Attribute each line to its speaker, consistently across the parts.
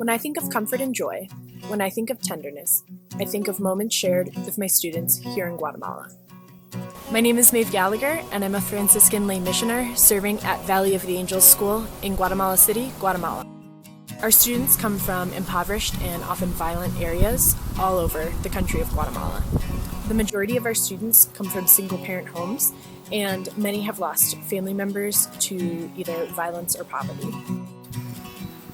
Speaker 1: When I think of comfort and joy, when I think of tenderness, I think of moments shared with my students here in Guatemala. My name is Maeve Gallagher, and I'm a Franciscan lay missioner serving at Valley of the Angels School in Guatemala City, Guatemala. Our students come from impoverished and often violent areas all over the country of Guatemala. The majority of our students come from single-parent homes, and many have lost family members to either violence or poverty.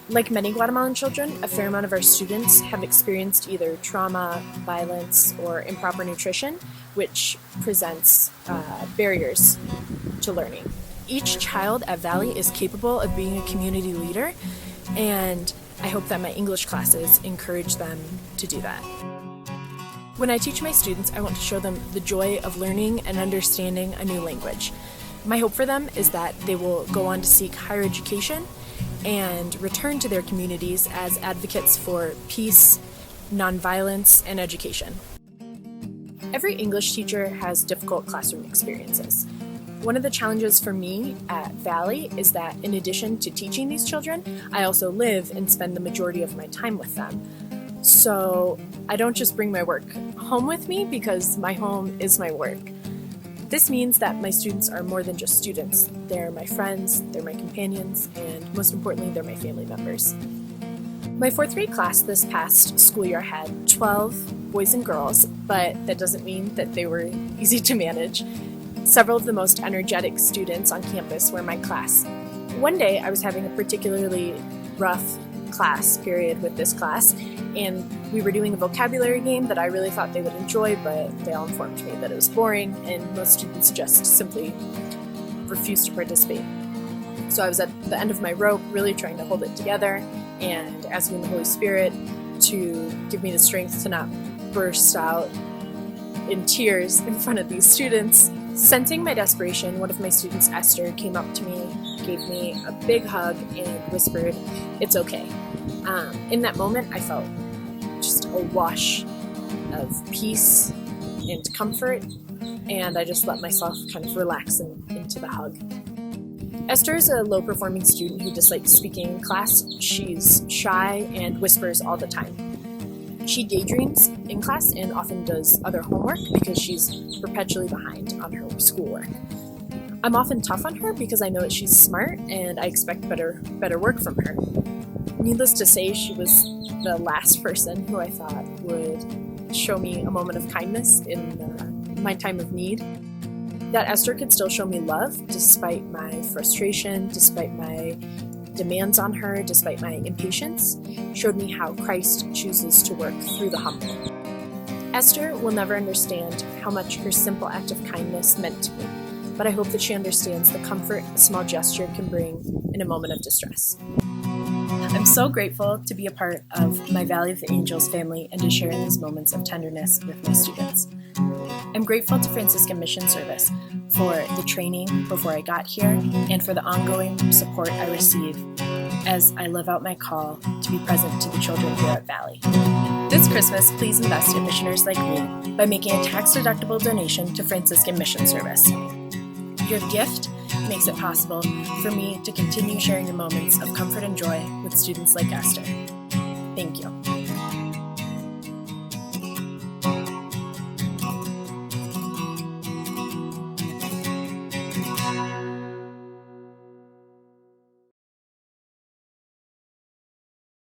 Speaker 1: Like many Guatemalan children, a fair amount of our students have experienced either trauma, violence, or improper nutrition, which presents barriers to learning. Each child at Valley is capable of being a community leader, and I hope that my English classes encourage them to do that. When I teach my students, I want to show them the joy of learning and understanding a new language. My hope for them is that they will go on to seek higher education and return to their communities as advocates for peace, nonviolence, and education. Every English teacher has difficult classroom experiences. One of the challenges for me at Valley is that in addition to teaching these children, I also live and spend the majority of my time with them. So I don't just bring my work home with me because my home is my work. This means that my students are more than just students. They're my friends, they're my companions, and most importantly, they're my family members. My fourth grade class this past school year had 12 boys and girls, but that doesn't mean that they were easy to manage. Several of the most energetic students on campus were in my class. One day, I was having a particularly rough class period with this class, and we were doing a vocabulary game that I really thought they would enjoy, but they all informed me that it was boring, and most students just simply refused to participate. So I was at the end of my rope, really trying to hold it together and asking the Holy Spirit to give me the strength to not burst out in tears in front of these students. Sensing my desperation, one of my students, Esther, came up to me, gave me a big hug, and whispered, "It's okay." In that moment, I felt just a wash of peace and comfort, and I just let myself kind of relax into the hug. Esther is a low-performing student who dislikes speaking in class. She's shy and whispers all the time. She daydreams in class and often does other homework because she's perpetually behind on her schoolwork. I'm often tough on her because I know that she's smart and I expect better work from her. Needless to say, she was the last person who I thought would show me a moment of kindness in my time of need. That Esther could still show me love despite my frustration, despite my demands on her, despite my impatience, showed me how Christ chooses to work through the humble. Esther will never understand how much her simple act of kindness meant to me, but I hope that she understands the comfort a small gesture can bring in a moment of distress. I'm so grateful to be a part of my Valley of the Angels family and to share in these moments of tenderness with my students. I'm grateful to Franciscan Mission Service for the training before I got here and for the ongoing support I receive as I live out my call to be present to the children here at Valley. This Christmas, please invest in missioners like me by making a tax-deductible donation to Franciscan Mission Service. Your gift makes it possible for me to continue sharing the moments of comfort and joy with students like Esther. Thank you.